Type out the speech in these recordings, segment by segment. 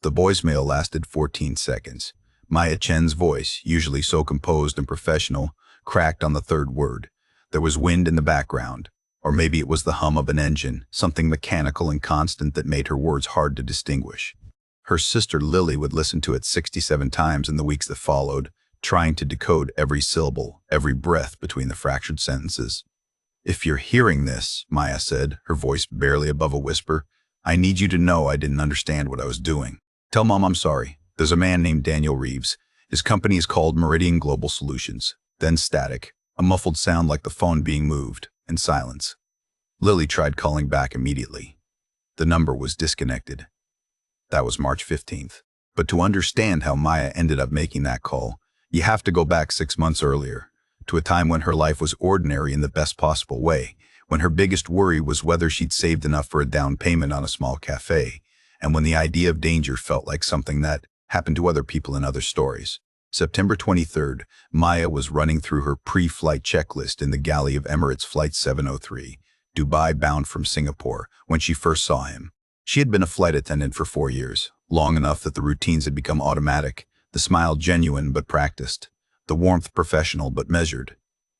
The voicemail lasted 14 seconds. Maya Chen's voice, usually so composed and professional, cracked on the third word. There was wind in the background. Or maybe it was the hum of an engine, something mechanical and constant that made her words hard to distinguish. Her sister Lily would listen to it 67 times in the weeks that followed, trying to decode every syllable, every breath between the fractured sentences. "If you're hearing this," Maya said, her voice barely above a whisper, "I need you to know I didn't understand what I was doing. Tell Mom I'm sorry. There's a man named Daniel Reeves. His company is called Meridian Global Solutions." Then static, a muffled sound like the phone being moved, and silence. Lily tried calling back immediately. The number was disconnected. That was March 15th. But to understand how Maya ended up making that call, you have to go back 6 months earlier, to a time when her life was ordinary in the best possible way, when her biggest worry was whether she'd saved enough for a down payment on a small cafe, and when the idea of danger felt like something that happened to other people in other stories. September 23rd, Maya was running through her pre-flight checklist in the galley of Emirates Flight 703, Dubai bound from Singapore, when she first saw him. She had been a flight attendant for 4 years, long enough that the routines had become automatic, the smile genuine but practiced, the warmth professional but measured.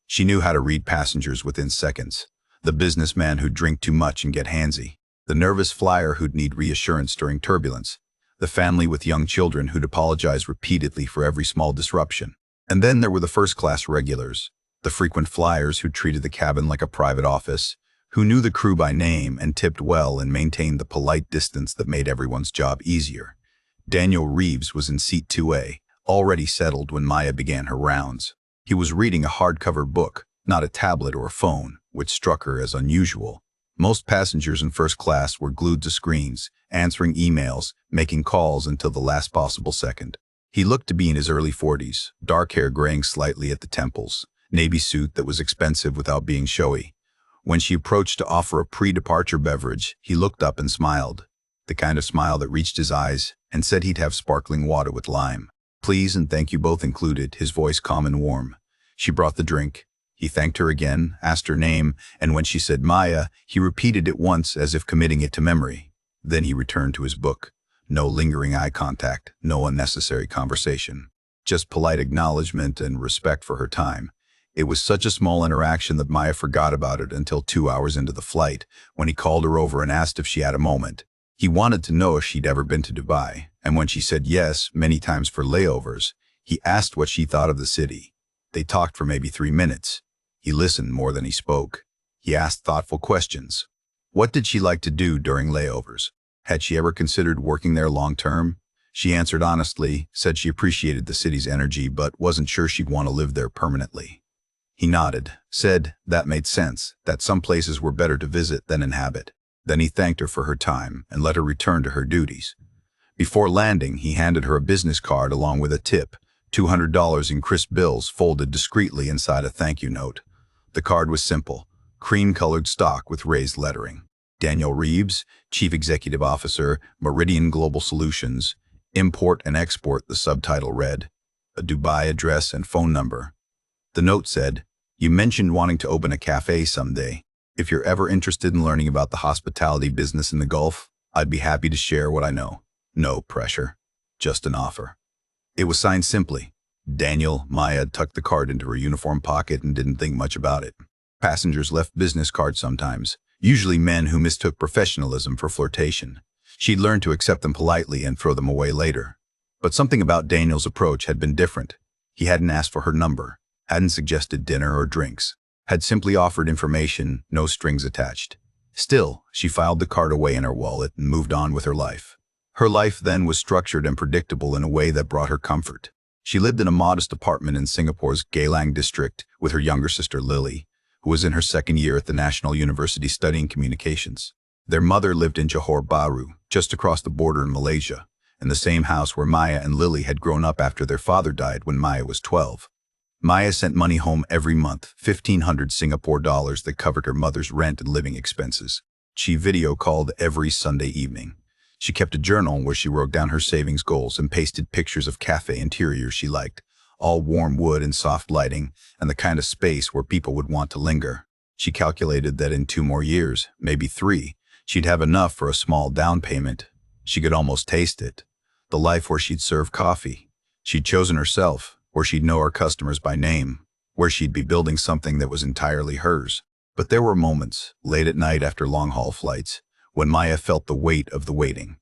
She knew how to read passengers within seconds, the businessman who'd drink too much and get handsy, the nervous flyer who'd need reassurance during turbulence, the family with young children who'd apologize repeatedly for every small disruption. And then there were the first-class regulars, the frequent flyers who treated the cabin like a private office, who knew the crew by name and tipped well and maintained the polite distance that made everyone's job easier. Daniel Reeves was in seat 2A, already settled when Maya began her rounds. He was reading a hardcover book, not a tablet or a phone, which struck her as unusual. Most passengers in first class were glued to screens, answering emails, making calls until the last possible second. He looked to be in his early 40s, dark hair graying slightly at the temples, navy suit that was expensive without being showy. When she approached to offer a pre-departure beverage, he looked up and smiled, the kind of smile that reached his eyes, and said he'd have sparkling water with lime. "Please and thank you both included," his voice calm and warm. She brought the drink. He thanked her again, asked her name, and when she said Maya, he repeated it once as if committing it to memory. Then he returned to his book. No lingering eye contact, no unnecessary conversation. Just polite acknowledgement and respect for her time. It was such a small interaction that Maya forgot about it until 2 hours into the flight, when he called her over and asked if she had a moment. He wanted to know if she'd ever been to Dubai, and when she said yes, many times for layovers, he asked what she thought of the city. They talked for maybe 3 minutes. He listened more than he spoke. He asked thoughtful questions. What did she like to do during layovers? Had she ever considered working there long-term? She answered honestly, said she appreciated the city's energy but wasn't sure she'd want to live there permanently. He nodded, said that made sense, that some places were better to visit than inhabit. Then he thanked her for her time and let her return to her duties. Before landing, he handed her a business card along with a tip, $200 in crisp bills folded discreetly inside a thank you note. The card was simple, cream-colored stock with raised lettering. Daniel Reeves, Chief Executive Officer, Meridian Global Solutions, Import and Export, the subtitle read, a Dubai address and phone number. The note said, "You mentioned wanting to open a cafe someday. If you're ever interested in learning about the hospitality business in the Gulf, I'd be happy to share what I know. No pressure, just an offer." It was signed simply. Daniel. Maya tucked the card into her uniform pocket and didn't think much about it. Passengers left business cards sometimes, usually men who mistook professionalism for flirtation. She'd learned to accept them politely and throw them away later. But something about Daniel's approach had been different. He hadn't asked for her number, hadn't suggested dinner or drinks, had simply offered information, no strings attached. Still, she filed the card away in her wallet and moved on with her life. Her life then was structured and predictable in a way that brought her comfort. She lived in a modest apartment in Singapore's Geylang district with her younger sister Lily, who was in her second year at the National University studying communications. Their mother lived in Johor Bahru, just across the border in Malaysia, in the same house where Maya and Lily had grown up after their father died when Maya was 12. Maya sent money home every month, 1,500 Singapore dollars that covered her mother's rent and living expenses. She video called every Sunday evening. She kept a journal where she wrote down her savings goals and pasted pictures of cafe interiors she liked, all warm wood and soft lighting, and the kind of space where people would want to linger. She calculated that in 2 more years, maybe 3, she'd have enough for a small down payment. She could almost taste it. The life where she'd serve coffee. She'd chosen herself, where she'd know her customers by name, where she'd be building something that was entirely hers. But there were moments, late at night after long-haul flights, when Maya felt the weight of the waiting.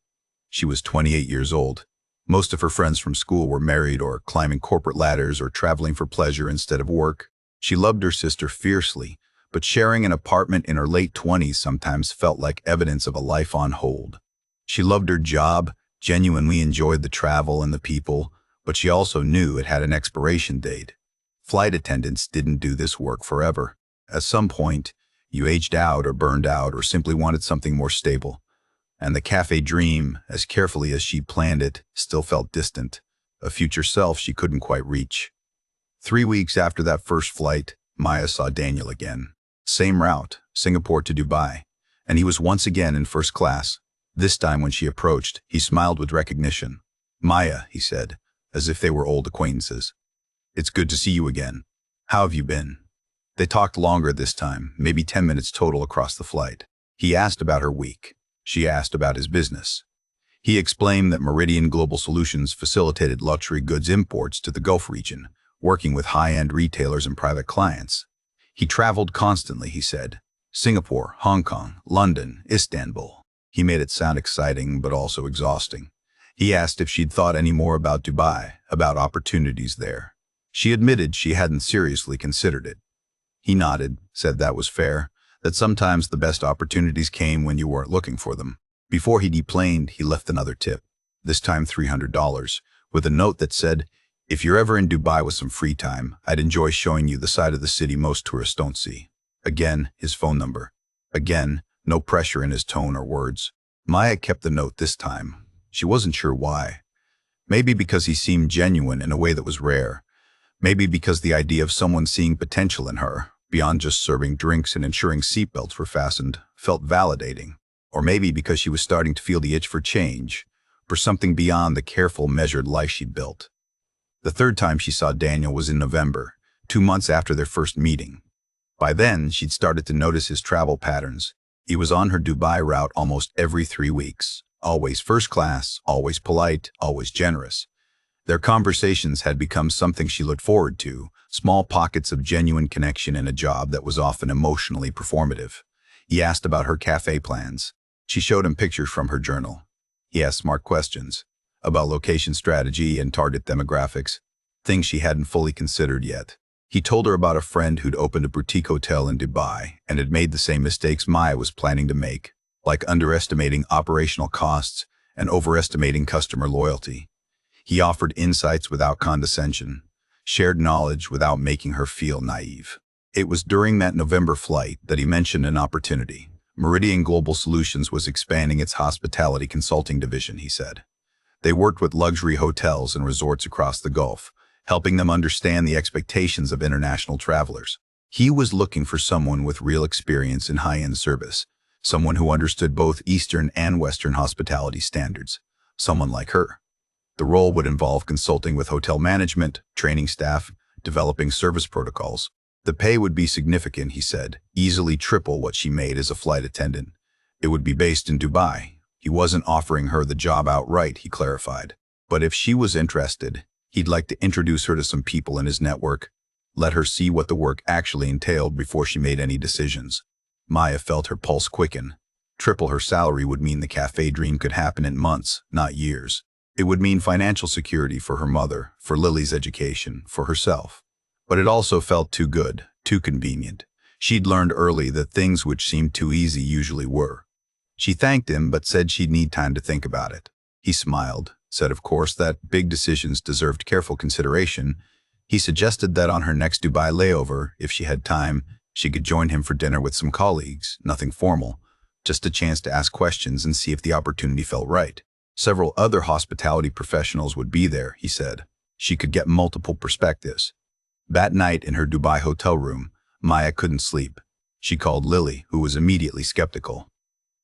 She was 28 years old. Most of her friends from school were married or climbing corporate ladders or traveling for pleasure instead of work. She loved her sister fiercely, but sharing an apartment in her late 20s sometimes felt like evidence of a life on hold. She loved her job, genuinely enjoyed the travel and the people, but she also knew it had an expiration date. Flight attendants didn't do this work forever. At some point, you aged out or burned out or simply wanted something more stable. And the cafe dream, as carefully as she planned it, still felt distant, a future self she couldn't quite reach. 3 weeks after that first flight, Maya saw Daniel again. Same route, Singapore to Dubai, and he was once again in first class. This time when she approached, he smiled with recognition. "Maya," he said, as if they were old acquaintances. "It's good to see you again. How have you been?" They talked longer this time, maybe 10 minutes total across the flight. He asked about her week. She asked about his business. He explained that Meridian Global Solutions facilitated luxury goods imports to the Gulf region, working with high-end retailers and private clients. He traveled constantly, he said. Singapore, Hong Kong, London, Istanbul. He made it sound exciting, but also exhausting. He asked if she'd thought any more about Dubai, about opportunities there. She admitted she hadn't seriously considered it. He nodded, said that was fair, that sometimes the best opportunities came when you weren't looking for them. Before he deplaned, he left another tip, this time $300, with a note that said, "If you're ever in Dubai with some free time, I'd enjoy showing you the side of the city most tourists don't see." Again, his phone number. Again, no pressure in his tone or words. Maya kept the note this time. She wasn't sure why. Maybe because he seemed genuine in a way that was rare. Maybe because the idea of someone seeing potential in her, beyond just serving drinks and ensuring seatbelts were fastened, felt validating. Or maybe because she was starting to feel the itch for change, for something beyond the careful, measured life she'd built. The third time she saw Daniel was in November, 2 months after their first meeting. By then, she'd started to notice his travel patterns. He was on her Dubai route almost every 3 weeks, always first class, always polite, always generous. Their conversations had become something she looked forward to, small pockets of genuine connection in a job that was often emotionally performative. He asked about her cafe plans. She showed him pictures from her journal. He asked smart questions about location strategy and target demographics, things she hadn't fully considered yet. He told her about a friend who'd opened a boutique hotel in Dubai and had made the same mistakes Maya was planning to make, like underestimating operational costs and overestimating customer loyalty. He offered insights without condescension, shared knowledge without making her feel naive. It was during that November flight that he mentioned an opportunity. Meridian Global Solutions was expanding its hospitality consulting division, he said. They worked with luxury hotels and resorts across the Gulf, helping them understand the expectations of international travelers. He was looking for someone with real experience in high-end service, someone who understood both Eastern and Western hospitality standards, someone like her. The role would involve consulting with hotel management, training staff, developing service protocols. The pay would be significant, he said, easily triple what she made as a flight attendant. It would be based in Dubai. He wasn't offering her the job outright, he clarified. But if she was interested, he'd like to introduce her to some people in his network, let her see what the work actually entailed before she made any decisions. Maya felt her pulse quicken. Triple her salary would mean the cafe dream could happen in months, not years. It would mean financial security for her mother, for Lily's education, for herself. But it also felt too good, too convenient. She'd learned early that things which seemed too easy usually were. She thanked him, but said she'd need time to think about it. He smiled, said of course that big decisions deserved careful consideration. He suggested that on her next Dubai layover, if she had time, she could join him for dinner with some colleagues, nothing formal, just a chance to ask questions and see if the opportunity felt right. Several other hospitality professionals would be there, he said. She could get multiple perspectives. That night in her Dubai hotel room, Maya couldn't sleep. She called Lily, who was immediately skeptical.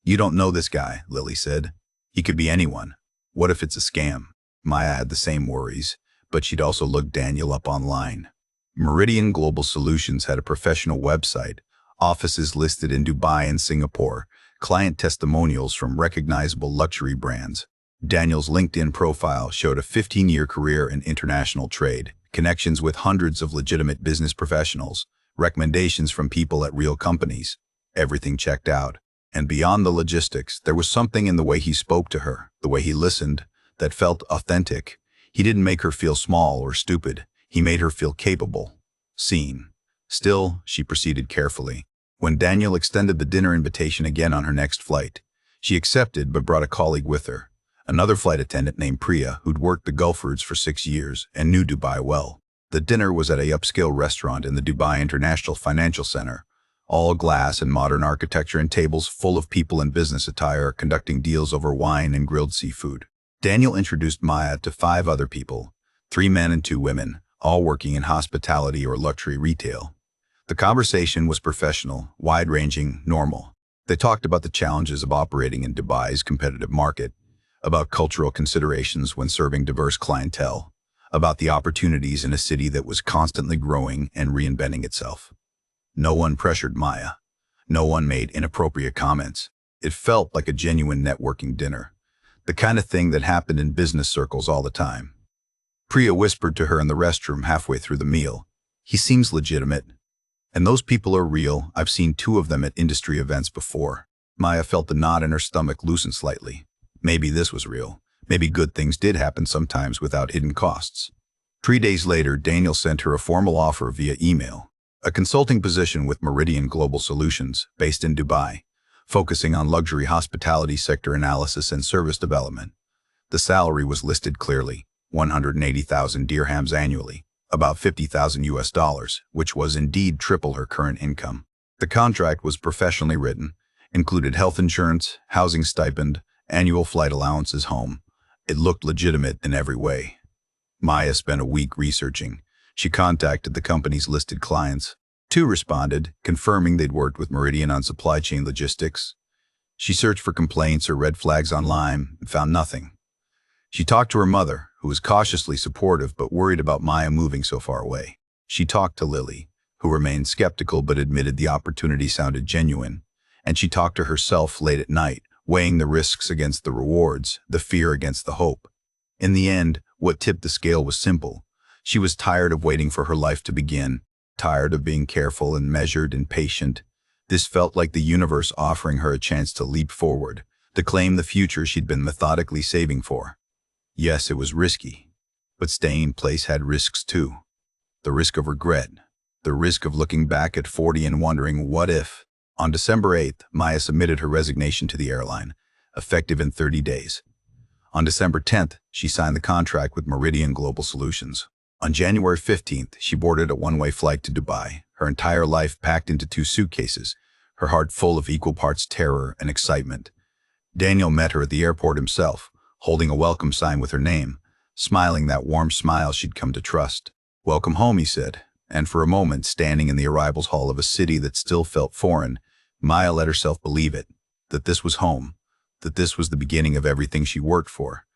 "You don't know this guy," Lily said. "He could be anyone. What if it's a scam?" Maya had the same worries, but she'd also looked Daniel up online. Meridian Global Solutions had a professional website, offices listed in Dubai and Singapore, client testimonials from recognizable luxury brands. Daniel's LinkedIn profile showed a 15-year career in international trade, connections with hundreds of legitimate business professionals, recommendations from people at real companies. Everything checked out. And beyond the logistics, there was something in the way he spoke to her, the way he listened, that felt authentic. He didn't make her feel small or stupid. He made her feel capable, seen. Still, she proceeded carefully. When Daniel extended the dinner invitation again on her next flight, she accepted but brought a colleague with her, another flight attendant named Priya who'd worked the Gulf routes for 6 years and knew Dubai well. The dinner was at a upscale restaurant in the Dubai International Financial Center, all glass and modern architecture and tables full of people in business attire conducting deals over wine and grilled seafood. Daniel introduced Maya to 5 other people, 3 men and 2 women, all working in hospitality or luxury retail. The conversation was professional, wide-ranging, normal. They talked about the challenges of operating in Dubai's competitive market, about cultural considerations when serving diverse clientele, about the opportunities in a city that was constantly growing and reinventing itself. No one pressured Maya. No one made inappropriate comments. It felt like a genuine networking dinner, the kind of thing that happened in business circles all the time. Priya whispered to her in the restroom halfway through the meal, "He seems legitimate. And those people are real. I've seen 2 of them at industry events before." Maya felt the knot in her stomach loosen slightly. Maybe this was real. Maybe good things did happen sometimes without hidden costs. 3 days later, Daniel sent her a formal offer via email. A consulting position with Meridian Global Solutions, based in Dubai, focusing on luxury hospitality sector analysis and service development. The salary was listed clearly, 180,000 dirhams annually, about $50,000, which was indeed triple her current income. The contract was professionally written, included health insurance, housing stipend, annual flight allowances home. It looked legitimate in every way. Maya spent a week researching. She contacted the company's listed clients. 2 responded, confirming they'd worked with Meridian on supply chain logistics. She searched for complaints or red flags online and found nothing. She talked to her mother, who was cautiously supportive but worried about Maya moving so far away. She talked to Lily, who remained skeptical but admitted the opportunity sounded genuine. And she talked to herself late at night, weighing the risks against the rewards, the fear against the hope. In the end, what tipped the scale was simple. She was tired of waiting for her life to begin, tired of being careful and measured and patient. This felt like the universe offering her a chance to leap forward, to claim the future she'd been methodically saving for. Yes, it was risky, but staying in place had risks too. The risk of regret, the risk of looking back at 40 and wondering what if. On December 8th, Maya submitted her resignation to the airline, effective in 30 days. On December 10th, she signed the contract with Meridian Global Solutions. On January 15th, she boarded a one-way flight to Dubai, her entire life packed into 2 suitcases, her heart full of equal parts terror and excitement. Daniel met her at the airport himself, holding a welcome sign with her name, smiling that warm smile she'd come to trust. "Welcome home," he said, and for a moment, standing in the arrivals hall of a city that still felt foreign, Maya let herself believe it, that this was home, that this was the beginning of everything she worked for,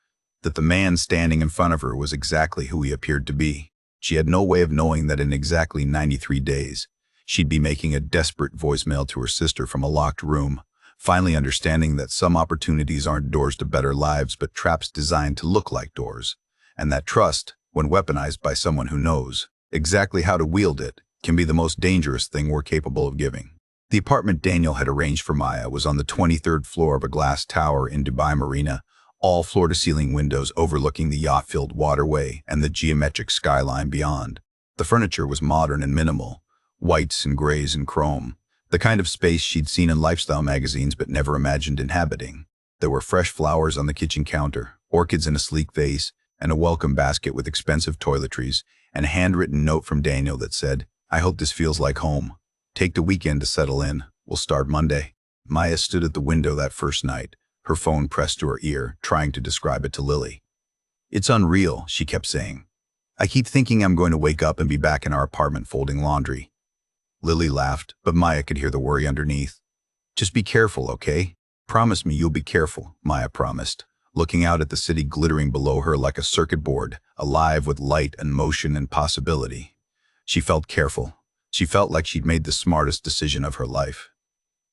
that the man standing in front of her was exactly who he appeared to be. She had no way of knowing that in exactly 93 days, she'd be making a desperate voicemail to her sister from a locked room, finally understanding that some opportunities aren't doors to better lives but traps designed to look like doors, and that trust, when weaponized by someone who knows exactly how to wield it, can be the most dangerous thing we're capable of giving. The apartment Daniel had arranged for Maya was on the 23rd floor of a glass tower in Dubai Marina, all floor-to-ceiling windows overlooking the yacht-filled waterway and the geometric skyline beyond. The furniture was modern and minimal, whites and grays and chrome, the kind of space she'd seen in lifestyle magazines but never imagined inhabiting. There were fresh flowers on the kitchen counter, orchids in a sleek vase, and a welcome basket with expensive toiletries, and a handwritten note from Daniel that said, "I hope this feels like home. Take the weekend to settle in. We'll start Monday." Maya stood at the window that first night, her phone pressed to her ear, trying to describe it to Lily. "It's unreal," she kept saying. "I keep thinking I'm going to wake up and be back in our apartment folding laundry." Lily laughed, but Maya could hear the worry underneath. "Just be careful, okay? Promise me you'll be careful," Maya promised, looking out at the city glittering below her like a circuit board, alive with light and motion and possibility. She felt careful. She felt like she'd made the smartest decision of her life.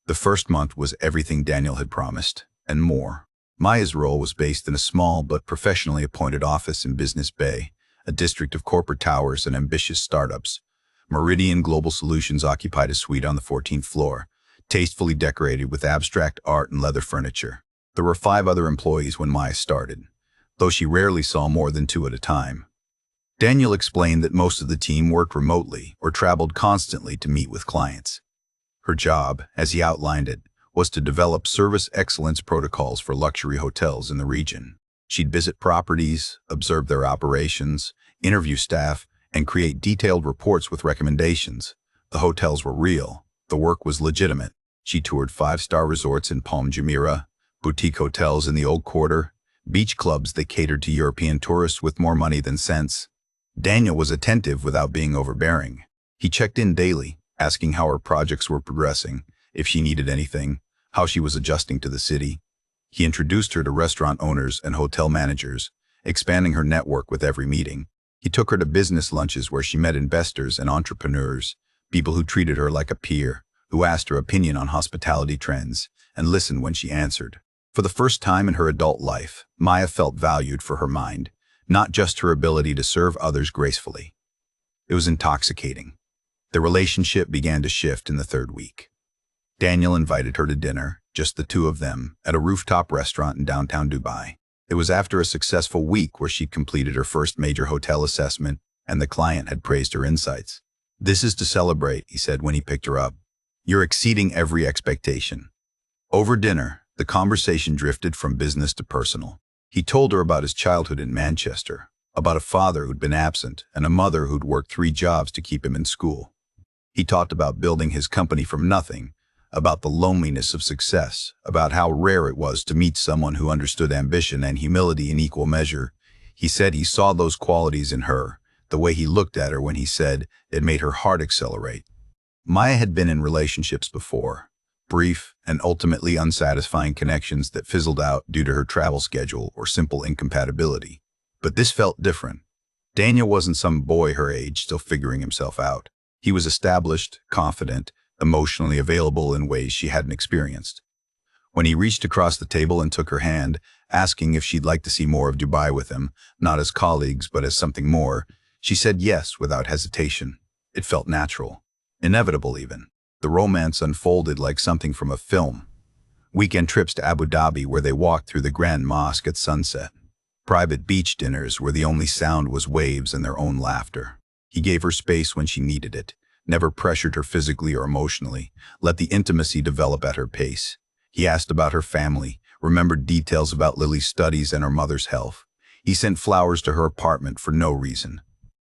The first month was everything Daniel had promised, and more. Maya's role was based in a small but professionally appointed office in Business Bay, a district of corporate towers and ambitious startups. Meridian Global Solutions occupied a suite on the 14th floor, tastefully decorated with abstract art and leather furniture. There were 5 other employees when Maya started, though she rarely saw more than 2 at a time. Daniel explained that most of the team worked remotely or traveled constantly to meet with clients. Her job, as he outlined it, was to develop service excellence protocols for luxury hotels in the region. She'd visit properties, observe their operations, interview staff, and create detailed reports with recommendations. The hotels were real. The work was legitimate. She toured 5-star resorts in Palm Jumeirah, boutique hotels in the Old Quarter, beach clubs that catered to European tourists with more money than sense. Daniel was attentive without being overbearing. He checked in daily, asking how her projects were progressing, if she needed anything, how she was adjusting to the city. He introduced her to restaurant owners and hotel managers, expanding her network with every meeting. He took her to business lunches where she met investors and entrepreneurs, people who treated her like a peer, who asked her opinion on hospitality trends, and listened when she answered. For the first time in her adult life, Maya felt valued for her mind, not just her ability to serve others gracefully. It was intoxicating. The relationship began to shift in the 3rd week. Daniel invited her to dinner, just the 2 of them, at a rooftop restaurant in downtown Dubai. It was after a successful week where she'd completed her first major hotel assessment, and the client had praised her insights. "This is to celebrate," he said when he picked her up. "You're exceeding every expectation." Over dinner, the conversation drifted from business to personal. He told her about his childhood in Manchester, about a father who'd been absent and a mother who'd worked 3 jobs to keep him in school. He talked about building his company from nothing, about the loneliness of success, about how rare it was to meet someone who understood ambition and humility in equal measure. He said he saw those qualities in her, the way he looked at her when he said it made her heart accelerate. Maya had been in relationships before, brief and ultimately unsatisfying connections that fizzled out due to her travel schedule or simple incompatibility. But this felt different. Daniel wasn't some boy her age still figuring himself out. He was established, confident, emotionally available in ways she hadn't experienced. When he reached across the table and took her hand, asking if she'd like to see more of Dubai with him, not as colleagues but as something more, she said yes without hesitation. It felt natural, inevitable even. The romance unfolded like something from a film. Weekend trips to Abu Dhabi where they walked through the Grand Mosque at sunset. Private beach dinners where the only sound was waves and their own laughter. He gave her space when she needed it, never pressured her physically or emotionally, let the intimacy develop at her pace. He asked about her family, remembered details about Lily's studies and her mother's health. He sent flowers to her apartment for no reason.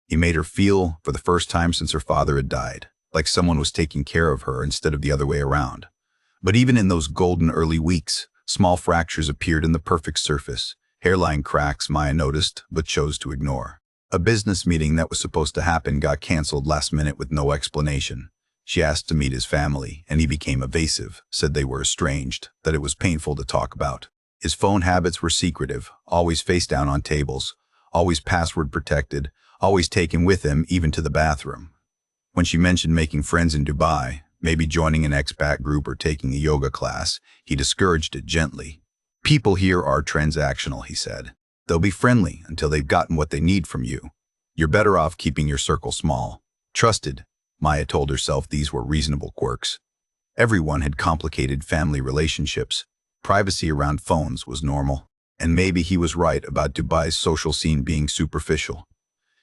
He made her feel, for the first time since her father had died, like someone was taking care of her instead of the other way around. But even in those golden early weeks, small fractures appeared in the perfect surface, hairline cracks Maya noticed but chose to ignore. A business meeting that was supposed to happen got canceled last minute with no explanation. She asked to meet his family, and he became evasive, said they were estranged, that it was painful to talk about. His phone habits were secretive, always face down on tables, always password protected, always taken with him even to the bathroom. When she mentioned making friends in Dubai, maybe joining an expat group or taking a yoga class, he discouraged it gently. "People here are transactional," he said. "They'll be friendly until they've gotten what they need from you. You're better off keeping your circle small." Trusted, Maya told herself these were reasonable quirks. Everyone had complicated family relationships. Privacy around phones was normal. And maybe he was right about Dubai's social scene being superficial.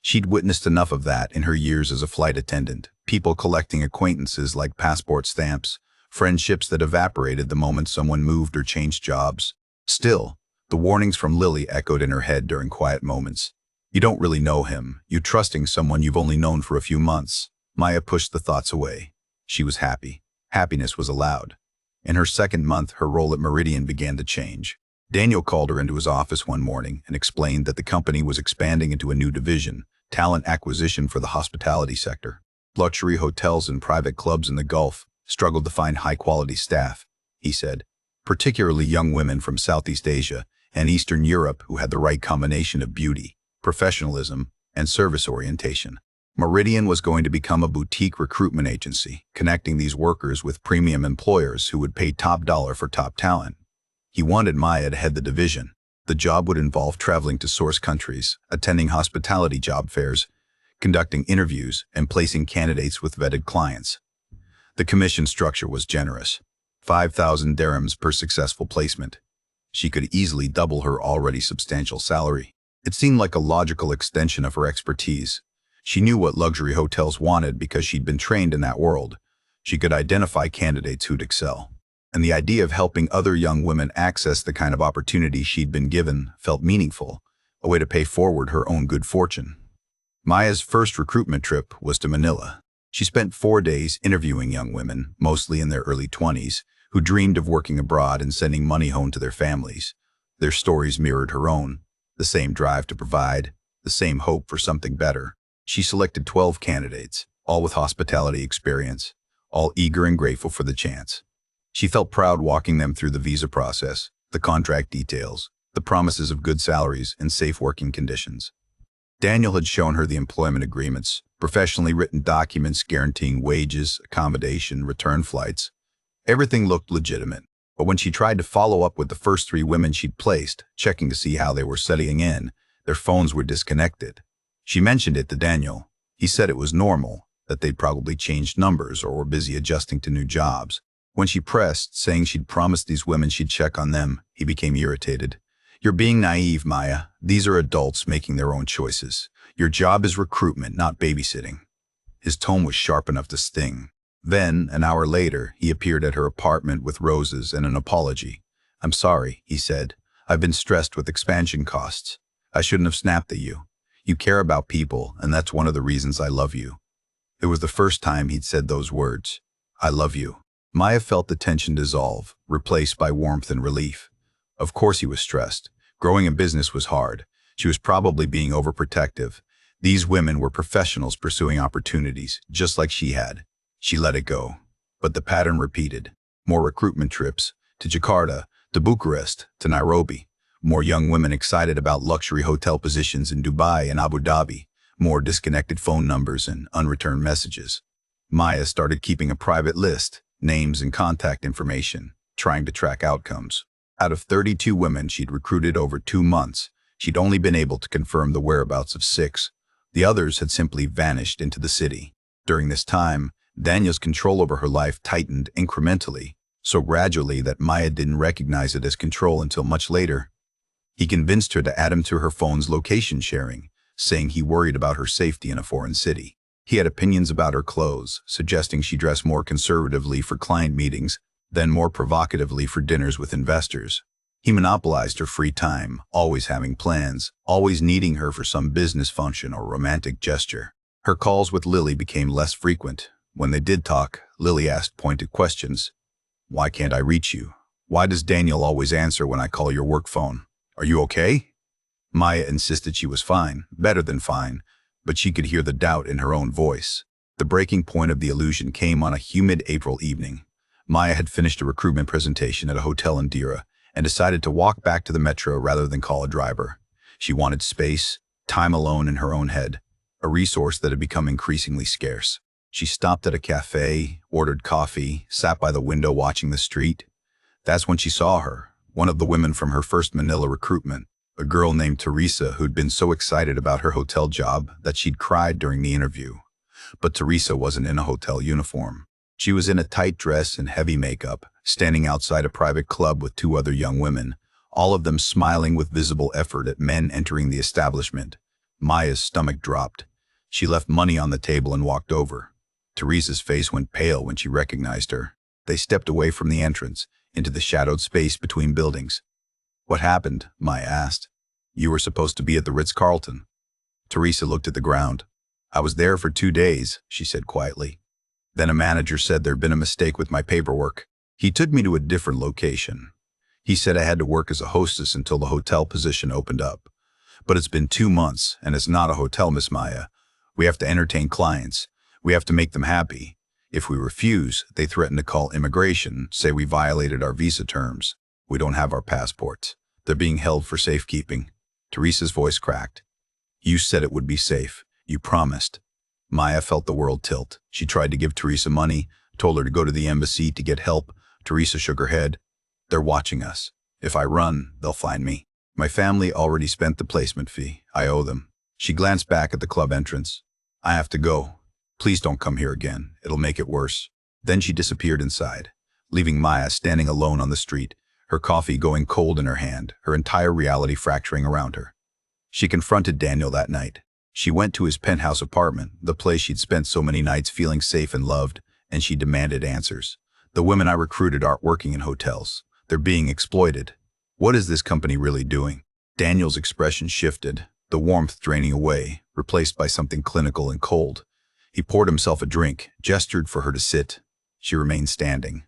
She'd witnessed enough of that in her years as a flight attendant, people collecting acquaintances like passport stamps, friendships that evaporated the moment someone moved or changed jobs. Still, the warnings from Lily echoed in her head during quiet moments. You don't really know him. You're trusting someone you've only known for a few months. Maya pushed the thoughts away. She was happy. Happiness was allowed. In her 2nd month, her role at Meridian began to change. Daniel called her into his office one morning and explained that the company was expanding into a new division, talent acquisition for the hospitality sector. Luxury hotels and private clubs in the Gulf struggled to find high-quality staff, he said, particularly young women from Southeast Asia and Eastern Europe who had the right combination of beauty, professionalism, and service orientation. Meridian was going to become a boutique recruitment agency, connecting these workers with premium employers who would pay top dollar for top talent. He wanted Maya to head the division. The job would involve traveling to source countries, attending hospitality job fairs, conducting interviews, and placing candidates with vetted clients. The commission structure was generous. 5,000 dirhams per successful placement. She could easily double her already substantial salary. It seemed like a logical extension of her expertise. She knew what luxury hotels wanted because she'd been trained in that world. She could identify candidates who'd excel. And the idea of helping other young women access the kind of opportunity she'd been given felt meaningful, a way to pay forward her own good fortune. Maya's first recruitment trip was to Manila. She spent 4 days interviewing young women, mostly in their early 20s, who dreamed of working abroad and sending money home to their families. Their stories mirrored her own, the same drive to provide, the same hope for something better. She selected 12 candidates, all with hospitality experience, all eager and grateful for the chance. She felt proud walking them through the visa process, the contract details, the promises of good salaries and safe working conditions. Daniel had shown her the employment agreements, professionally written documents guaranteeing wages, accommodation, return flights. Everything looked legitimate, but when she tried to follow up with the first 3 women she'd placed, checking to see how they were settling in, their phones were disconnected. She mentioned it to Daniel. He said it was normal, that they'd probably changed numbers or were busy adjusting to new jobs. When she pressed, saying she'd promised these women she'd check on them, he became irritated. "You're being naive, Maya. These are adults making their own choices. Your job is recruitment, not babysitting." His tone was sharp enough to sting. Then, an hour later, he appeared at her apartment with roses and an apology. "I'm sorry," he said. "I've been stressed with expansion costs. I shouldn't have snapped at you. You care about people, and that's one of the reasons I love you." It was the first time he'd said those words. "I love you." Maya felt the tension dissolve, replaced by warmth and relief. Of course he was stressed. Growing a business was hard. She was probably being overprotective. These women were professionals pursuing opportunities, just like she had. She let it go. But the pattern repeated. More recruitment trips, to Jakarta, to Bucharest, to Nairobi. More young women excited about luxury hotel positions in Dubai and Abu Dhabi. More disconnected phone numbers and unreturned messages. Maya started keeping a private list, names and contact information, trying to track outcomes. Out of 32 women she'd recruited over 2 months, she'd only been able to confirm the whereabouts of 6. The others had simply vanished into the city. During this time, Daniel's control over her life tightened incrementally, so gradually that Maya didn't recognize it as control until much later. He convinced her to add him to her phone's location sharing, saying he worried about her safety in a foreign city. He had opinions about her clothes, suggesting she dress more conservatively for client meetings, then more provocatively for dinners with investors. He monopolized her free time, always having plans, always needing her for some business function or romantic gesture. Her calls with Lily became less frequent. When they did talk, Lily asked pointed questions. "Why can't I reach you? Why does Daniel always answer when I call your work phone? Are you okay?" Maya insisted she was fine, better than fine, but she could hear the doubt in her own voice. The breaking point of the illusion came on a humid April evening. Maya had finished a recruitment presentation at a hotel in Dira and decided to walk back to the metro rather than call a driver. She wanted space, time alone in her own head, a resource that had become increasingly scarce. She stopped at a cafe, ordered coffee, sat by the window watching the street. That's when she saw her, one of the women from her first Manila recruitment, a girl named Teresa who'd been so excited about her hotel job that she'd cried during the interview. But Teresa wasn't in a hotel uniform. She was in a tight dress and heavy makeup, standing outside a private club with 2 other young women, all of them smiling with visible effort at men entering the establishment. Maya's stomach dropped. She left money on the table and walked over. Teresa's face went pale when she recognized her. They stepped away from the entrance, into the shadowed space between buildings. "What happened?" Maya asked. "You were supposed to be at the Ritz-Carlton." Teresa looked at the ground. "I was there for 2 days," she said quietly. "Then a manager said there'd been a mistake with my paperwork. He took me to a different location. He said I had to work as a hostess until the hotel position opened up. But it's been 2 months, and it's not a hotel, Miss Maya. We have to entertain clients. We have to make them happy. If we refuse, they threaten to call immigration, say we violated our visa terms. We don't have our passports. They're being held for safekeeping." Teresa's voice cracked. "You said it would be safe. You promised." Maya felt the world tilt. She tried to give Teresa money, told her to go to the embassy to get help. Teresa shook her head. "They're watching us. If I run, they'll find me. My family already spent the placement fee. I owe them. She glanced back at the club entrance. I have to go. Please don't come here again. It'll make it worse. Then she disappeared inside, leaving Maya standing alone on the street, her coffee going cold in her hand, her entire reality fracturing around her. She confronted Daniel that night. She went to his penthouse apartment, the place she'd spent so many nights feeling safe and loved, and she demanded answers. The women I recruited aren't working in hotels. They're being exploited. What is this company really doing? Daniel's expression shifted, the warmth draining away, replaced by something clinical and cold. He poured himself a drink, gestured for her to sit. She remained standing.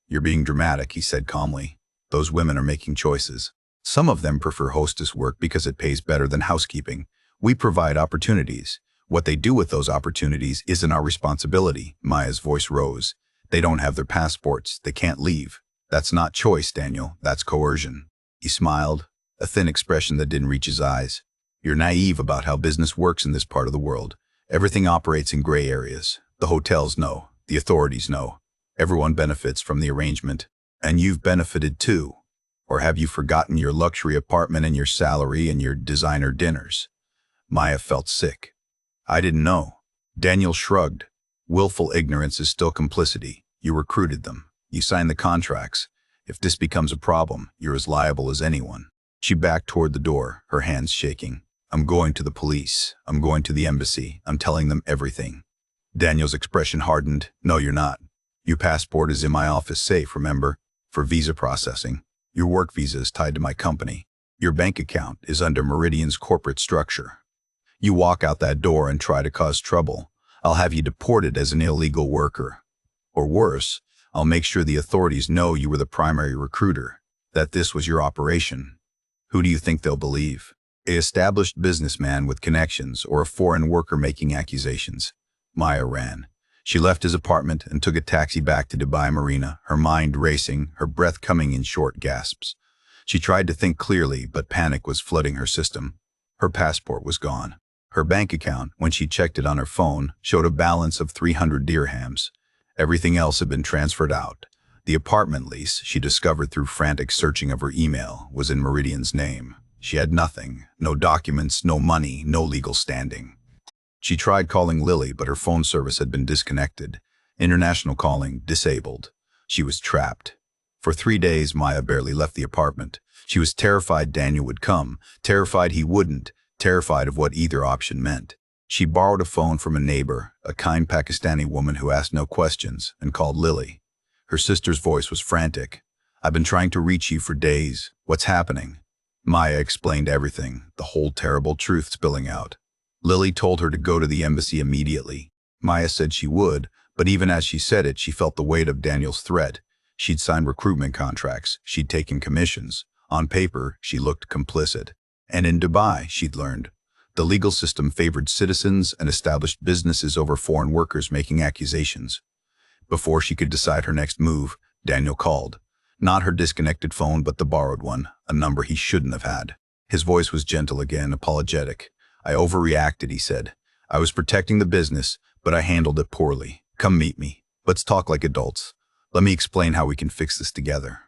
You're being dramatic, he said calmly. Those women are making choices. Some of them prefer hostess work because it pays better than housekeeping. We provide opportunities. What they do with those opportunities isn't our responsibility. Maya's voice rose. They don't have their passports. They can't leave. That's not choice, Daniel. That's coercion. He smiled, a thin expression that didn't reach his eyes. You're naive about how business works in this part of the world. Everything operates in gray areas. The hotels know. The authorities know. Everyone benefits from the arrangement. And you've benefited too. Or have you forgotten your luxury apartment and your salary and your designer dinners? Maya felt sick. I didn't know. Daniel shrugged. Willful ignorance is still complicity. You recruited them. You signed the contracts. If this becomes a problem, you're as liable as anyone. She backed toward the door, her hands shaking. I'm going to the police. I'm going to the embassy. I'm telling them everything. Daniel's expression hardened. No, you're not. Your passport is in my office safe, remember? For visa processing. Your work visa is tied to my company. Your bank account is under Meridian's corporate structure. You walk out that door and try to cause trouble, I'll have you deported as an illegal worker. Or worse, I'll make sure the authorities know you were the primary recruiter, that this was your operation. Who do you think they'll believe? An established businessman with connections or a foreign worker making accusations? Maya ran. She left his apartment and took a taxi back to Dubai Marina, her mind racing, her breath coming in short gasps. She tried to think clearly, but panic was flooding her system. Her passport was gone. Her bank account, when she checked it on her phone, showed a balance of 300 dirhams. Everything else had been transferred out. The apartment lease, she discovered through frantic searching of her email, was in Meridian's name. She had nothing, no documents, no money, no legal standing. She tried calling Lily, but her phone service had been disconnected. International calling disabled. She was trapped. For 3 days, Maya barely left the apartment. She was terrified Daniel would come, terrified he wouldn't, terrified of what either option meant. She borrowed a phone from a neighbor, a kind Pakistani woman who asked no questions, and called Lily. Her sister's voice was frantic. I've been trying to reach you for days. What's happening? Maya explained everything, the whole terrible truth spilling out. Lily told her to go to the embassy immediately. Maya said she would, but even as she said it, she felt the weight of Daniel's threat. She'd signed recruitment contracts. She'd taken commissions. On paper, she looked complicit. And in Dubai, she'd learned, the legal system favored citizens and established businesses over foreign workers making accusations. Before she could decide her next move, Daniel called. Not her disconnected phone, but the borrowed one, a number he shouldn't have had. His voice was gentle again, apologetic. I overreacted, he said. I was protecting the business, but I handled it poorly. Come meet me. Let's talk like adults. Let me explain how we can fix this together.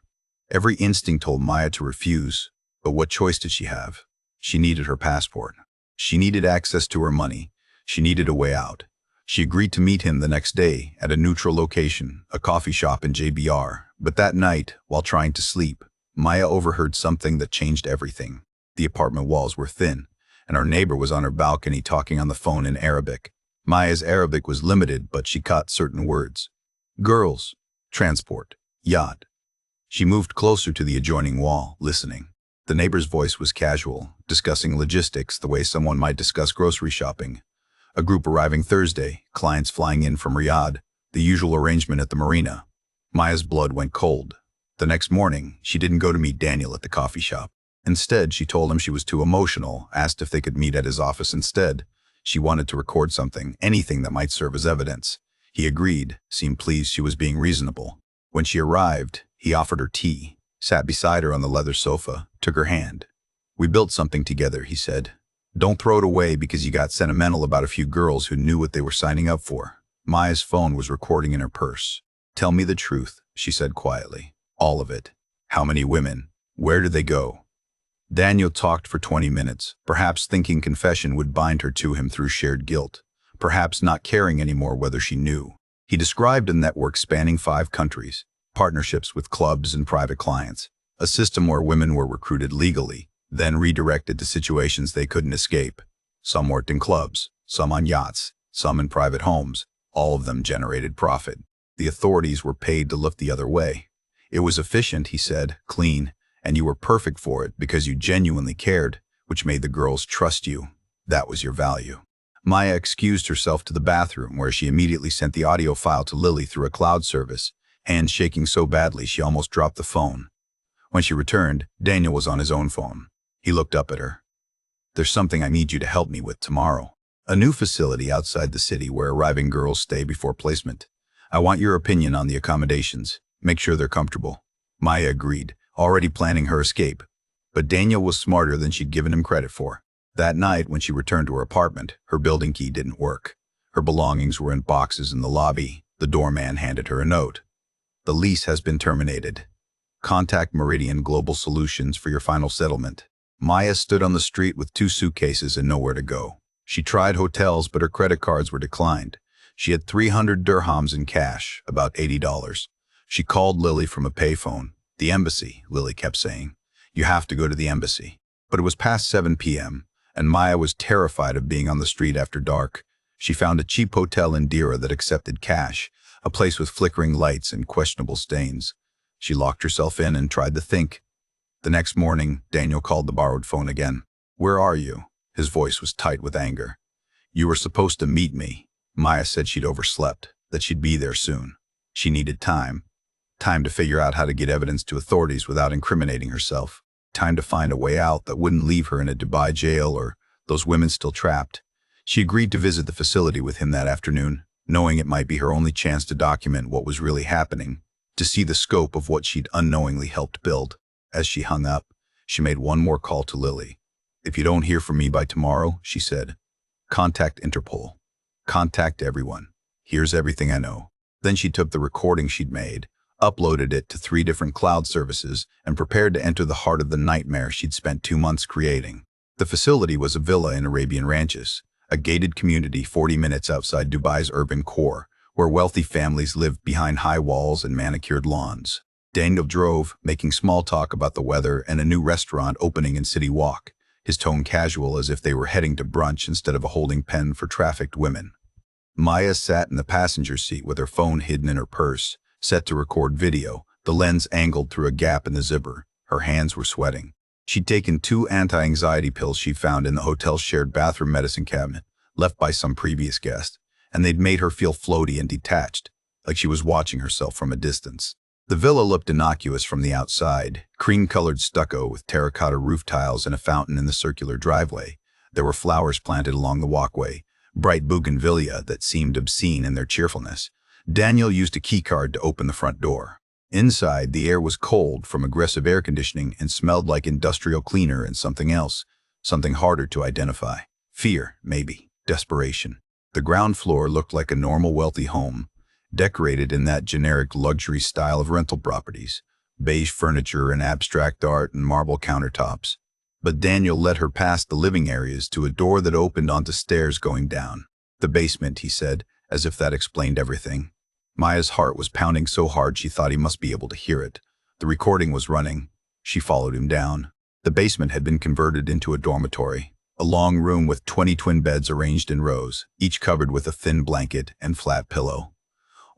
Every instinct told Maya to refuse, but what choice did she have? She needed her passport. She needed access to her money. She needed a way out. She agreed to meet him the next day at a neutral location, a coffee shop in JBR. But that night, while trying to sleep, Maya overheard something that changed everything. The apartment walls were thin, and our neighbor was on her balcony talking on the phone in Arabic. Maya's Arabic was limited, but she caught certain words. Girls, transport, yacht. She moved closer to the adjoining wall, listening. The neighbor's voice was casual, discussing logistics the way someone might discuss grocery shopping. A group arriving Thursday, clients flying in from Riyadh, the usual arrangement at the marina. Maya's blood went cold. The next morning, she didn't go to meet Daniel at the coffee shop. Instead, she told him she was too emotional, asked if they could meet at his office instead. She wanted to record something, anything that might serve as evidence. He agreed, seemed pleased she was being reasonable. When she arrived, he offered her tea, sat beside her on the leather sofa, took her hand. We built something together, he said. Don't throw it away because you got sentimental about a few girls who knew what they were signing up for. Maya's phone was recording in her purse. Tell me the truth, she said quietly. All of it. How many women? Where did they go? Daniel talked for 20 minutes, perhaps thinking confession would bind her to him through shared guilt, perhaps not caring anymore whether she knew. He described a network spanning 5 countries, partnerships with clubs and private clients, a system where women were recruited legally, then redirected to situations they couldn't escape. Some worked in clubs, some on yachts, some in private homes. All of them generated profit. The authorities were paid to look the other way. It was efficient, he said, clean, and you were perfect for it because you genuinely cared, which made the girls trust you. That was your value. Maya excused herself to the bathroom, where she immediately sent the audio file to Lily through a cloud service, hands shaking so badly she almost dropped the phone. When she returned, Daniel was on his own phone. He looked up at her. There's something I need you to help me with tomorrow. A new facility outside the city where arriving girls stay before placement. I want your opinion on the accommodations. Make sure they're comfortable. Maya agreed, already planning her escape. But Daniel was smarter than she'd given him credit for. That night, when she returned to her apartment, her building key didn't work. Her belongings were in boxes in the lobby. The doorman handed her a note. The lease has been terminated. Contact Meridian Global Solutions for your final settlement. Maya stood on the street with 2 suitcases and nowhere to go. She tried hotels, but her credit cards were declined. She had 300 dirhams in cash, about $80. She called Lily from a payphone. The embassy, Lily kept saying. You have to go to the embassy. But it was past 7 p.m., and Maya was terrified of being on the street after dark. She found a cheap hotel in Dira that accepted cash, a place with flickering lights and questionable stains. She locked herself in and tried to think. The next morning, Daniel called the borrowed phone again. Where are you? His voice was tight with anger. You were supposed to meet me. Maya said she'd overslept, that she'd be there soon. She needed time. Time to figure out how to get evidence to authorities without incriminating herself. Time to find a way out that wouldn't leave her in a Dubai jail or those women still trapped. She agreed to visit the facility with him that afternoon, knowing it might be her only chance to document what was really happening, to see the scope of what she'd unknowingly helped build. As she hung up, she made one more call to Lily. If you don't hear from me by tomorrow, she said, contact Interpol. Contact everyone. Here's everything I know. Then she took the recording she'd made, uploaded it to 3 different cloud services, and prepared to enter the heart of the nightmare she'd spent 2 months creating. The facility was a villa in Arabian Ranches, a gated community 40 minutes outside Dubai's urban core, where wealthy families lived behind high walls and manicured lawns. Daniel drove, making small talk about the weather and a new restaurant opening in City Walk, his tone casual as if they were heading to brunch instead of a holding pen for trafficked women. Maya sat in the passenger seat with her phone hidden in her purse, set to record video, the lens angled through a gap in the zipper. Her hands were sweating. She'd taken 2 anti-anxiety pills she found in the hotel's shared bathroom medicine cabinet, left by some previous guest, and they'd made her feel floaty and detached, like she was watching herself from a distance. The villa looked innocuous from the outside, cream-colored stucco with terracotta roof tiles and a fountain in the circular driveway. There were flowers planted along the walkway, bright bougainvillea that seemed obscene in their cheerfulness. Daniel used a keycard to open the front door. Inside, the air was cold from aggressive air conditioning and smelled like industrial cleaner and something else, something harder to identify. Fear, maybe. Desperation. The ground floor looked like a normal wealthy home, decorated in that generic luxury style of rental properties, beige furniture and abstract art and marble countertops. But Daniel led her past the living areas to a door that opened onto stairs going down. The basement, he said, as if that explained everything. Maya's heart was pounding so hard she thought he must be able to hear it. The recording was running. She followed him down. The basement had been converted into a dormitory, a long room with 20 twin beds arranged in rows, each covered with a thin blanket and flat pillow.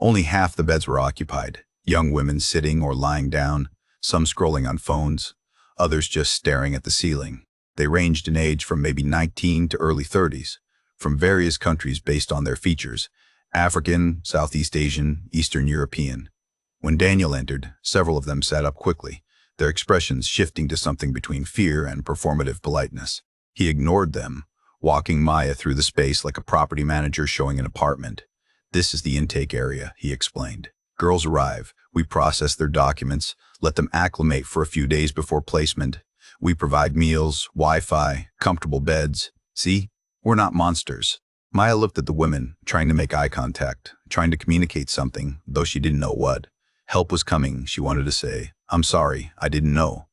Only half the beds were occupied, young women sitting or lying down, some scrolling on phones, others just staring at the ceiling. They ranged in age from maybe 19 to early 30s, from various countries based on their features: African, Southeast Asian, Eastern European. When Daniel entered, several of them sat up quickly, their expressions shifting to something between fear and performative politeness. He ignored them, walking Maya through the space like a property manager showing an apartment. This is the intake area, he explained. Girls arrive, we process their documents, let them acclimate for a few days before placement. We provide meals, Wi-Fi, comfortable beds. See, we're not monsters. Maya looked at the women, trying to make eye contact, trying to communicate something, though she didn't know what. Help was coming, she wanted to say. I'm sorry, I didn't know.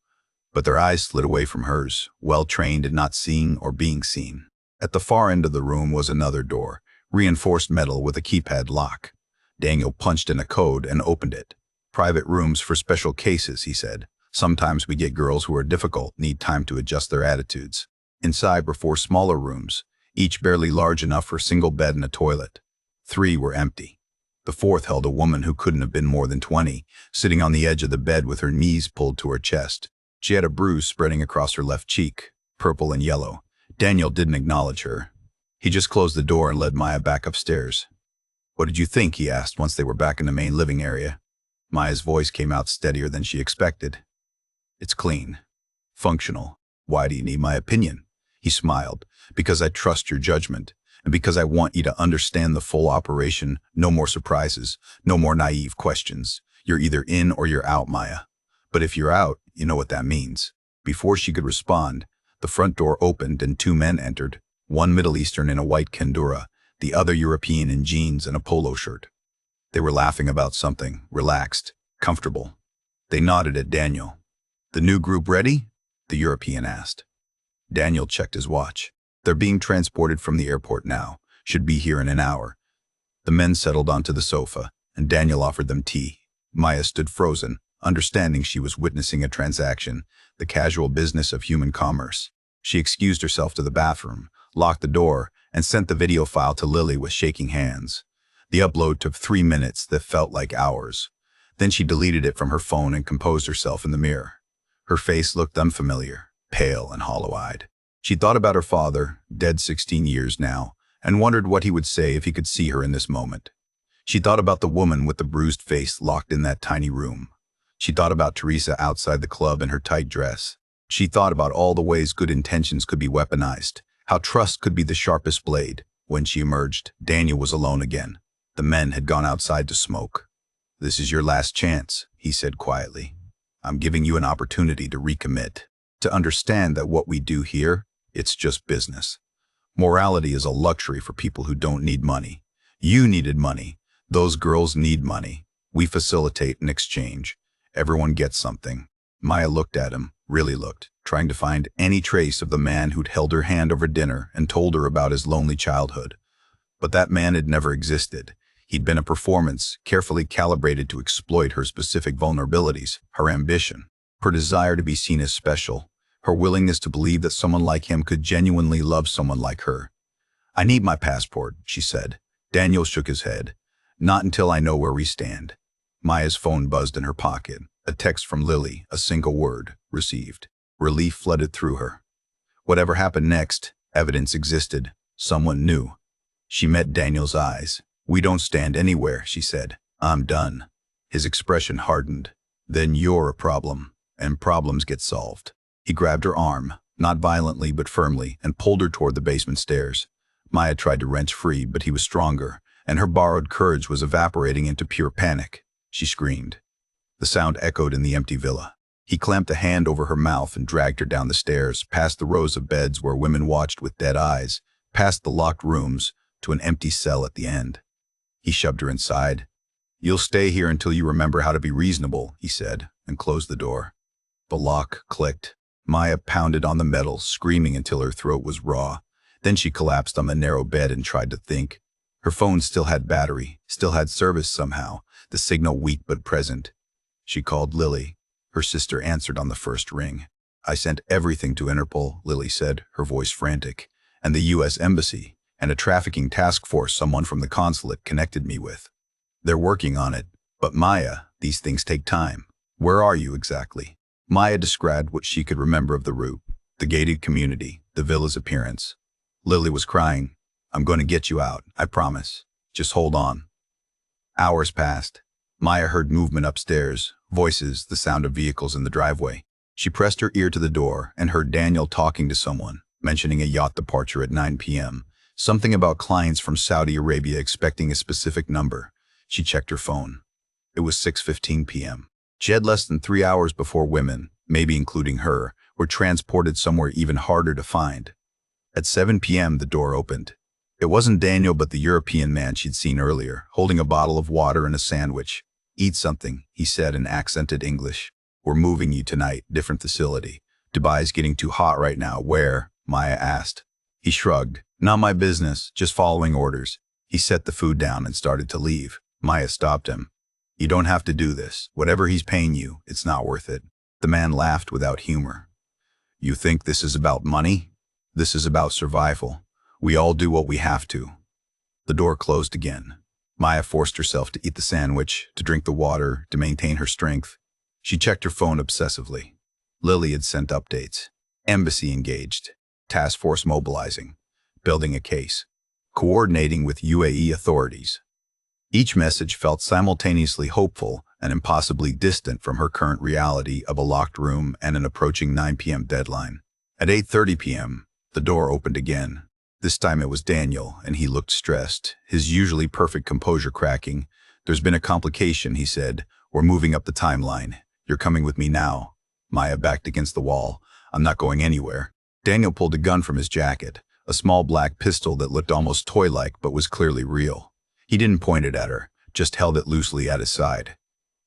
but their eyes slid away from hers, well-trained in not seeing or being seen. At the far end of the room was another door, reinforced metal with a keypad lock. Daniel punched in a code and opened it. "Private rooms for special cases," he said. "Sometimes we get girls who are difficult, need time to adjust their attitudes." Inside were 4 smaller rooms, each barely large enough for a single bed and a toilet. 3 were empty. The 4th held a woman who couldn't have been more than 20, sitting on the edge of the bed with her knees pulled to her chest. She had a bruise spreading across her left cheek, purple and yellow. Daniel didn't acknowledge her. He just closed the door and led Maya back upstairs. "What did you think?" he asked once they were back in the main living area. Maya's voice came out steadier than she expected. "It's clean. Functional. Why do you need my opinion?" He smiled. "Because I trust your judgment, and because I want you to understand the full operation. No more surprises, no more naive questions. You're either in or you're out, Maya. But if you're out, you know what that means." Before she could respond, the front door opened and 2 men entered, one Middle Eastern in a white kandura, the other European in jeans and a polo shirt. They were laughing about something, relaxed, comfortable. They nodded at Daniel. "The new group ready?" the European asked. Daniel checked his watch. "They're being transported from the airport now. Should be here in an hour." The men settled onto the sofa, and Daniel offered them tea. Maya stood frozen, understanding she was witnessing a transaction, the casual business of human commerce. She excused herself to the bathroom, locked the door, and sent the video file to Lily with shaking hands. The upload took 3 minutes that felt like hours. Then she deleted it from her phone and composed herself in the mirror. Her face looked unfamiliar, pale and hollow-eyed. She thought about her father, dead 16 years now, and wondered what he would say if he could see her in this moment. She thought about the woman with the bruised face locked in that tiny room. She thought about Teresa outside the club in her tight dress. She thought about all the ways good intentions could be weaponized, how trust could be the sharpest blade. When she emerged, Daniel was alone again. The men had gone outside to smoke. "This is your last chance," he said quietly. "I'm giving you an opportunity to recommit, to understand that what we do here, it's just business. Morality is a luxury for people who don't need money. You needed money. Those girls need money. We facilitate an exchange. Everyone gets something." Maya looked at him, really looked, trying to find any trace of the man who'd held her hand over dinner and told her about his lonely childhood. But that man had never existed. He'd been a performance, carefully calibrated to exploit her specific vulnerabilities, her ambition, her desire to be seen as special, her willingness to believe that someone like him could genuinely love someone like her. "I need my passport," she said. Daniel shook his head. "Not until I know where we stand." Maya's phone buzzed in her pocket. A text from Lily, a single word, received. Relief flooded through her. Whatever happened next, evidence existed. Someone knew. She met Daniel's eyes. "We don't stand anywhere," she said. "I'm done." His expression hardened. "Then you're a problem, and problems get solved." He grabbed her arm, not violently but firmly, and pulled her toward the basement stairs. Maya tried to wrench free, but he was stronger, and her borrowed courage was evaporating into pure panic. She screamed. The sound echoed in the empty villa. He clamped a hand over her mouth and dragged her down the stairs, past the rows of beds where women watched with dead eyes, past the locked rooms, to an empty cell at the end. He shoved her inside. "You'll stay here until you remember how to be reasonable," he said, and closed the door. The lock clicked. Maya pounded on the metal, screaming until her throat was raw. Then she collapsed on the narrow bed and tried to think. Her phone still had battery, still had service somehow, the signal weak but present. She called Lily. Her sister answered on the first ring. "I sent everything to Interpol," Lily said, her voice frantic, "and the U.S. Embassy, and a trafficking task force someone from the consulate connected me with. They're working on it. But Maya, these things take time. Where are you exactly?" Maya described what she could remember of the route, the gated community, the villa's appearance. Lily was crying. "I'm going to get you out, I promise. Just hold on." Hours passed. Maya heard movement upstairs, voices, the sound of vehicles in the driveway. She pressed her ear to the door and heard Daniel talking to someone, mentioning a yacht departure at 9 p.m., something about clients from Saudi Arabia expecting a specific number. She checked her phone. It was 6:15 p.m. She had less than 3 hours before women, maybe including her, were transported somewhere even harder to find. At 7 p.m. the door opened. It wasn't Daniel but the European man she'd seen earlier, holding a bottle of water and a sandwich. "Eat something," he said in accented English. "We're moving you tonight, different facility. Dubai's getting too hot right now. Where? Maya asked. He shrugged. Not my business, just following orders. He set the food down and started to leave. Maya stopped him. You don't have to do this. Whatever he's paying you, it's not worth it. The man laughed without humor. You think this is about money? This is about survival. We all do what we have to. The door closed again. Maya forced herself to eat the sandwich, to drink the water, to maintain her strength. She checked her phone obsessively. Lily had sent updates. Embassy engaged. Task force mobilizing. Building a case. Coordinating with UAE authorities. Each message felt simultaneously hopeful and impossibly distant from her current reality of a locked room and an approaching 9 p.m. deadline. At 8:30 p.m., the door opened again. This time it was Daniel, and he looked stressed, his usually perfect composure cracking. There's been a complication, he said. We're moving up the timeline. You're coming with me now. Maya backed against the wall. I'm not going anywhere. Daniel pulled a gun from his jacket, a small black pistol that looked almost toy-like but was clearly real. He didn't point it at her, just held it loosely at his side.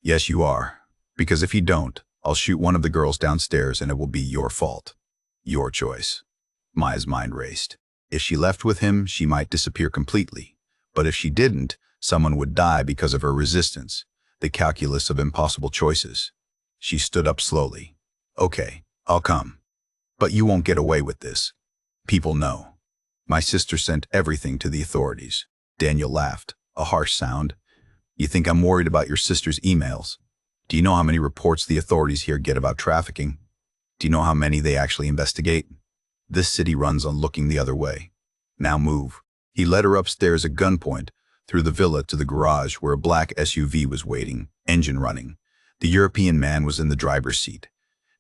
Yes, you are. Because if you don't, I'll shoot one of the girls downstairs and it will be your fault. Your choice. Maya's mind raced. If she left with him, she might disappear completely. But if she didn't, someone would die because of her resistance. The calculus of impossible choices. She stood up slowly. Okay, I'll come. But you won't get away with this. People know. My sister sent everything to the authorities. Daniel laughed, a harsh sound. You think I'm worried about your sister's emails? Do you know how many reports the authorities here get about trafficking? Do you know how many they actually investigate? This city runs on looking the other way. Now move. He led her upstairs at gunpoint, through the villa to the garage where a black SUV was waiting, engine running. The European man was in the driver's seat.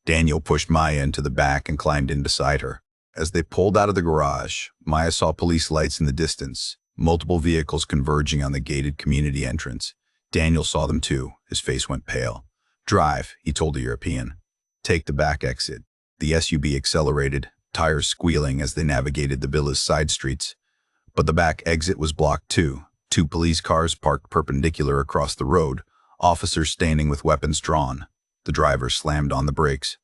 Daniel pushed Maya into the back and climbed in beside her. As they pulled out of the garage, Maya saw police lights in the distance, multiple vehicles converging on the gated community entrance. Daniel saw them too. His face went pale. Drive, he told the European. Take the back exit. The SUV accelerated, tires squealing as they navigated the villa's side streets. But the back exit was blocked too. Two police cars parked perpendicular across the road, officers standing with weapons drawn. The driver slammed on the brakes.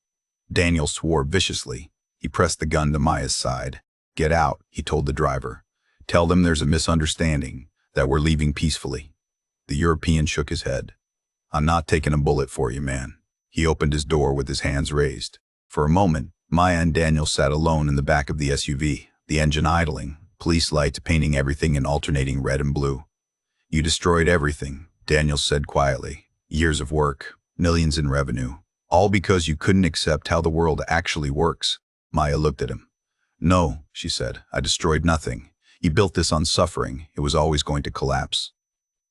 Daniel swore viciously. He pressed the gun to Maya's side. Get out, he told the driver. Tell them there's a misunderstanding, that we're leaving peacefully. The European shook his head. I'm not taking a bullet for you, man. He opened his door with his hands raised. For a moment, Maya and Daniel sat alone in the back of the SUV, the engine idling, police lights painting everything in alternating red and blue. You destroyed everything, Daniel said quietly. Years of work, millions in revenue, all because you couldn't accept how the world actually works. Maya looked at him. No, she said, I destroyed nothing. You built this on suffering. It was always going to collapse.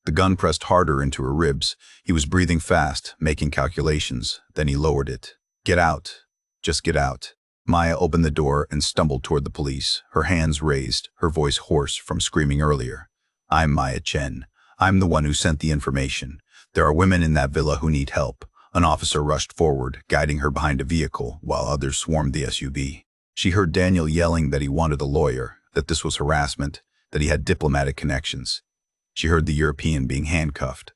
The gun pressed harder into her ribs. He was breathing fast, making calculations. Then he lowered it. Get out. Just get out. Maya opened the door and stumbled toward the police, her hands raised, her voice hoarse from screaming earlier. I'm Maya Chen. I'm the one who sent the information. There are women in that villa who need help. An officer rushed forward, guiding her behind a vehicle, while others swarmed the SUV. She heard Daniel yelling that he wanted a lawyer, that this was harassment, that he had diplomatic connections. She heard the European being handcuffed.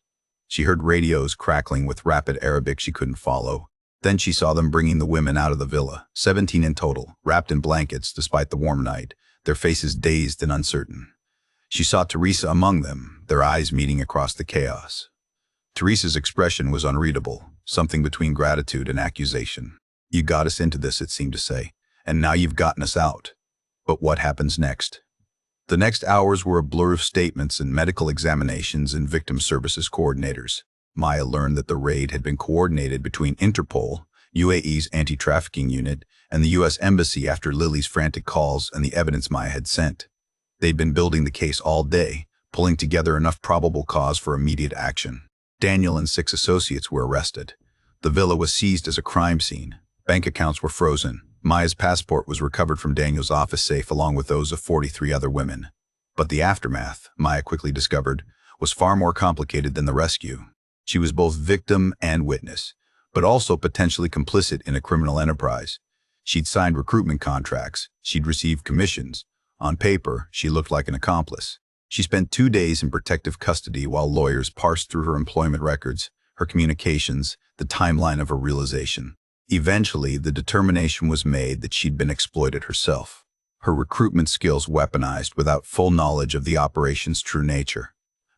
She heard radios crackling with rapid Arabic she couldn't follow. Then she saw them bringing the women out of the villa, 17 in total, wrapped in blankets despite the warm night, their faces dazed and uncertain. She saw Teresa among them, their eyes meeting across the chaos. Teresa's expression was unreadable, something between gratitude and accusation. You got us into this, it seemed to say, and now you've gotten us out. But what happens next? The next hours were a blur of statements and medical examinations and victim services coordinators. Maya learned that the raid had been coordinated between Interpol, UAE's anti-trafficking unit, and the U.S. Embassy after Lily's frantic calls and the evidence Maya had sent. They'd been building the case all day, pulling together enough probable cause for immediate action. Daniel and 6 associates were arrested. The villa was seized as a crime scene. Bank accounts were frozen. Maya's passport was recovered from Daniel's office safe along with those of 43 other women. But the aftermath, Maya quickly discovered, was far more complicated than the rescue. She was both victim and witness, but also potentially complicit in a criminal enterprise. She'd signed recruitment contracts. She'd received commissions. On paper, she looked like an accomplice. She spent 2 days in protective custody while lawyers parsed through her employment records, her communications, the timeline of her realization. Eventually, the determination was made that she'd been exploited herself. Her recruitment skills weaponized without full knowledge of the operation's true nature.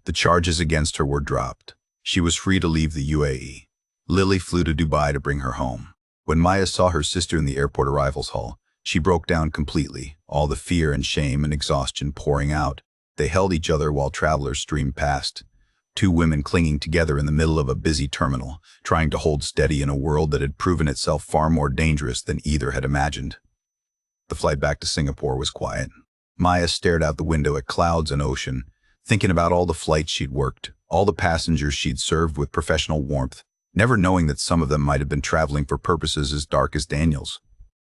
The charges against her were dropped. She was free to leave the UAE. Lily flew to Dubai to bring her home. When Maya saw her sister in the airport arrivals hall, she broke down completely, all the fear and shame and exhaustion pouring out. They held each other while travelers streamed past. Two women clinging together in the middle of a busy terminal, trying to hold steady in a world that had proven itself far more dangerous than either had imagined. The flight back to Singapore was quiet. Maya stared out the window at clouds and ocean, thinking about all the flights she'd worked, all the passengers she'd served with professional warmth, never knowing that some of them might have been traveling for purposes as dark as Daniel's.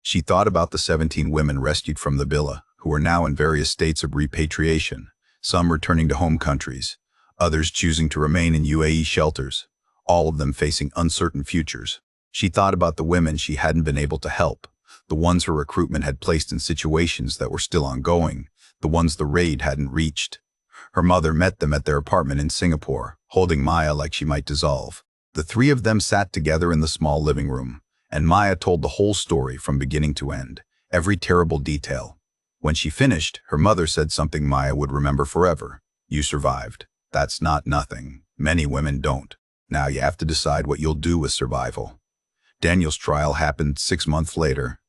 She thought about the 17 women rescued from the villa, who were now in various states of repatriation, some returning to home countries, others choosing to remain in UAE shelters, all of them facing uncertain futures. She thought about the women she hadn't been able to help, the ones her recruitment had placed in situations that were still ongoing, the ones the raid hadn't reached. Her mother met them at their apartment in Singapore, holding Maya like she might dissolve. The three of them sat together in the small living room, and Maya told the whole story from beginning to end, every terrible detail. When she finished, her mother said something Maya would remember forever. "You survived. That's not nothing. Many women don't. Now you have to decide what you'll do with survival." Daniel's trial happened 6 months later.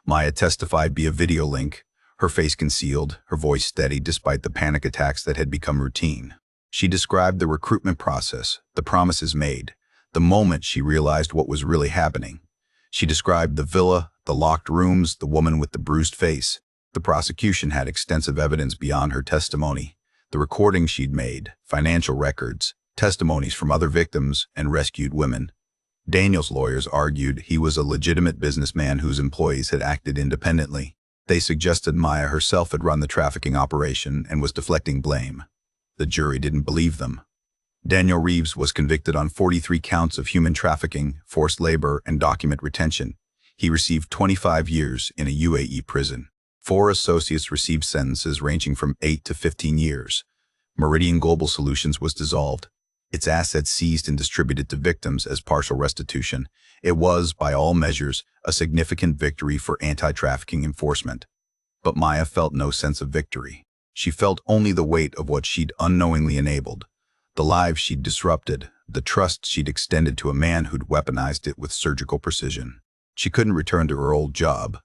Maya testified via video link, her face concealed, her voice steady despite the panic attacks that had become routine. She described the recruitment process, the promises made, the moment she realized what was really happening. She described the villa, the locked rooms, the woman with the bruised face. The prosecution had extensive evidence beyond her testimony. The recordings she'd made, financial records, testimonies from other victims and rescued women. Daniel's lawyers argued he was a legitimate businessman whose employees had acted independently. They suggested Maya herself had run the trafficking operation and was deflecting blame. The jury didn't believe them. Daniel Reeves was convicted on 43 counts of human trafficking, forced labor, and document retention. He received 25 years in a UAE prison. 4 associates received sentences ranging from 8 to 15 years. Meridian Global Solutions was dissolved, its assets seized and distributed to victims as partial restitution. It was, by all measures, a significant victory for anti-trafficking enforcement. But Maya felt no sense of victory. She felt only the weight of what she'd unknowingly enabled, the lives she'd disrupted, the trust she'd extended to a man who'd weaponized it with surgical precision. She couldn't return to her old job,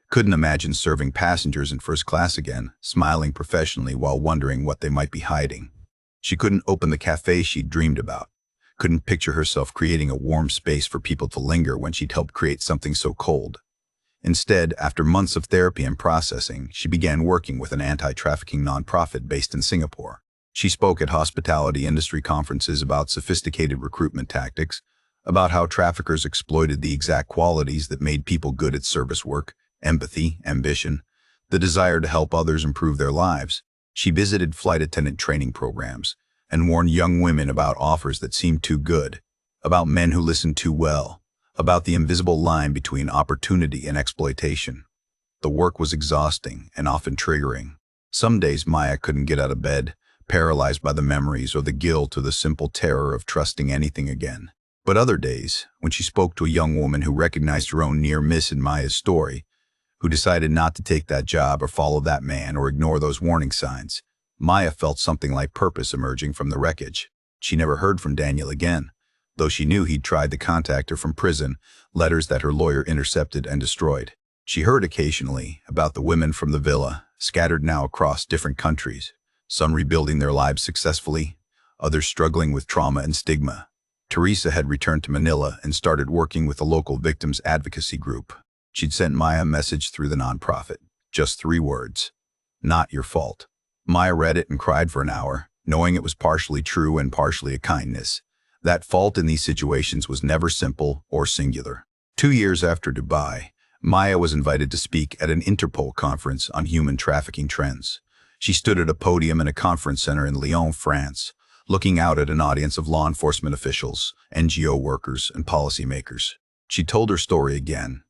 couldn't imagine serving passengers in first class again, smiling professionally while wondering what they might be hiding. She couldn't open the cafe she'd dreamed about, couldn't picture herself creating a warm space for people to linger when she'd helped create something so cold. Instead, after months of therapy and processing, she began working with an anti-trafficking nonprofit based in Singapore. She spoke at hospitality industry conferences about sophisticated recruitment tactics, about how traffickers exploited the exact qualities that made people good at service work: empathy, ambition, the desire to help others improve their lives. She visited flight attendant training programs and warned young women about offers that seemed too good, about men who listened too well, about the invisible line between opportunity and exploitation. The work was exhausting and often triggering. Some days Maya couldn't get out of bed, paralyzed by the memories or the guilt or the simple terror of trusting anything again. But other days, when she spoke to a young woman who recognized her own near miss in Maya's story, who decided not to take that job or follow that man or ignore those warning signs, Maya felt something like purpose emerging from the wreckage. She never heard from Daniel again, though she knew he'd tried to contact her from prison, letters that her lawyer intercepted and destroyed. She heard occasionally about the women from the villa, scattered now across different countries, some rebuilding their lives successfully, others struggling with trauma and stigma. Teresa had returned to Manila and started working with a local victims advocacy group. She'd sent Maya a message through the nonprofit, just 3 words: "Not your fault." Maya read it and cried for an hour, knowing it was partially true and partially a kindness. That fault in these situations was never simple or singular. 2 years after Dubai, Maya was invited to speak at an Interpol conference on human trafficking trends. She stood at a podium in a conference center in Lyon, France, looking out at an audience of law enforcement officials, NGO workers, and policymakers. She told her story again.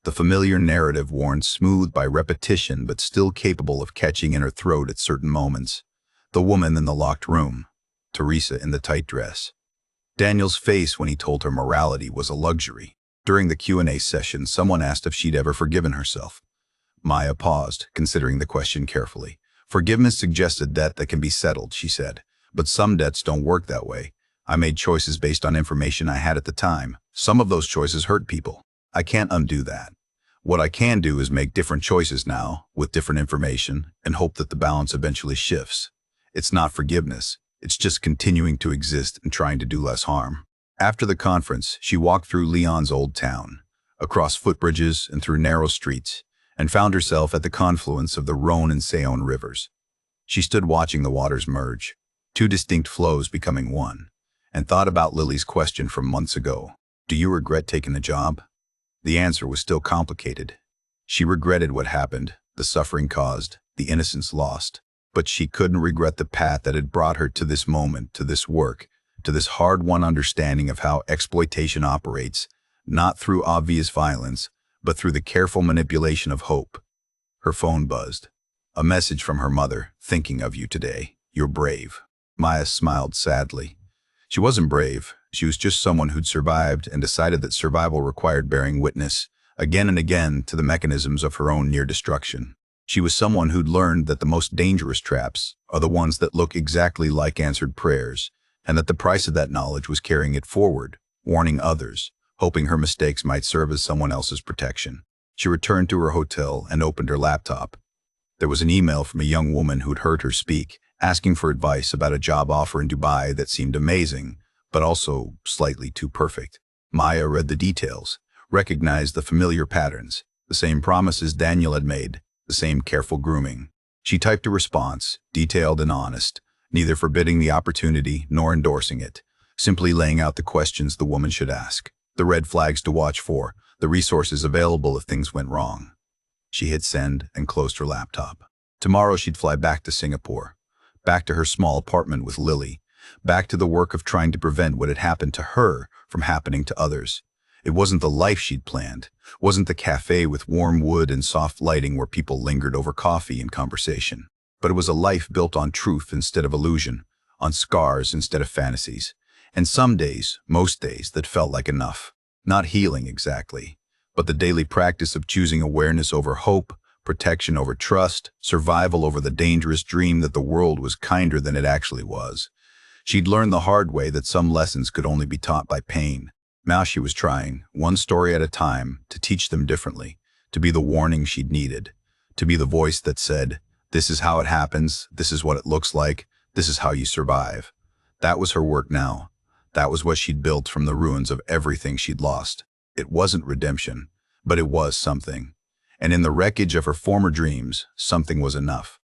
The familiar narrative worn smooth by repetition but still capable of catching in her throat at certain moments. The woman in the locked room, Teresa in the tight dress. Daniel's face when he told her morality was a luxury. During the Q&A session, someone asked if she'd ever forgiven herself. Maya paused, considering the question carefully. Forgiveness suggests a debt that can be settled, she said. But some debts don't work that way. I made choices based on information I had at the time. Some of those choices hurt people. I can't undo that. What I can do is make different choices now, with different information, and hope that the balance eventually shifts. It's not forgiveness. It's just continuing to exist and trying to do less harm. After the conference, she walked through Leon's old town, across footbridges and through narrow streets, and found herself at the confluence of the Rhone and Saône rivers. She stood watching the waters merge, two distinct flows becoming one, and thought about Lily's question from months ago. Do you regret taking the job? The answer was still complicated. She regretted what happened, the suffering caused, the innocence lost. But she couldn't regret the path that had brought her to this moment, to this work, to this hard-won understanding of how exploitation operates, not through obvious violence, but through the careful manipulation of hope. Her phone buzzed. A message from her mother, thinking of you today. You're brave. Maya smiled sadly. She wasn't brave. She was just someone who'd survived and decided that survival required bearing witness, again and again, to the mechanisms of her own near destruction. She was someone who'd learned that the most dangerous traps are the ones that look exactly like answered prayers, and that the price of that knowledge was carrying it forward, warning others, hoping her mistakes might serve as someone else's protection. She returned to her hotel and opened her laptop. There was an email from a young woman who'd heard her speak, asking for advice about a job offer in Dubai that seemed amazing, but also slightly too perfect. Maya read the details, recognized the familiar patterns, the same promises Daniel had made, the same careful grooming. She typed a response, detailed and honest, neither forbidding the opportunity nor endorsing it, simply laying out the questions the woman should ask, the red flags to watch for, the resources available if things went wrong. She hit send and closed her laptop. Tomorrow she'd fly back to Singapore, back to her small apartment with Lily, back to the work of trying to prevent what had happened to her from happening to others. It wasn't the life she'd planned, wasn't the cafe with warm wood and soft lighting where people lingered over coffee and conversation. But it was a life built on truth instead of illusion, on scars instead of fantasies. And some days, most days, that felt like enough. Not healing exactly, but the daily practice of choosing awareness over hope, protection over trust, survival over the dangerous dream that the world was kinder than it actually was. She'd learned the hard way that some lessons could only be taught by pain. Now she was trying, one story at a time, to teach them differently, to be the warning she'd needed, to be the voice that said, this is how it happens, this is what it looks like, this is how you survive. That was her work now. That was what she'd built from the ruins of everything she'd lost. It wasn't redemption, but it was something. And in the wreckage of her former dreams, something was enough.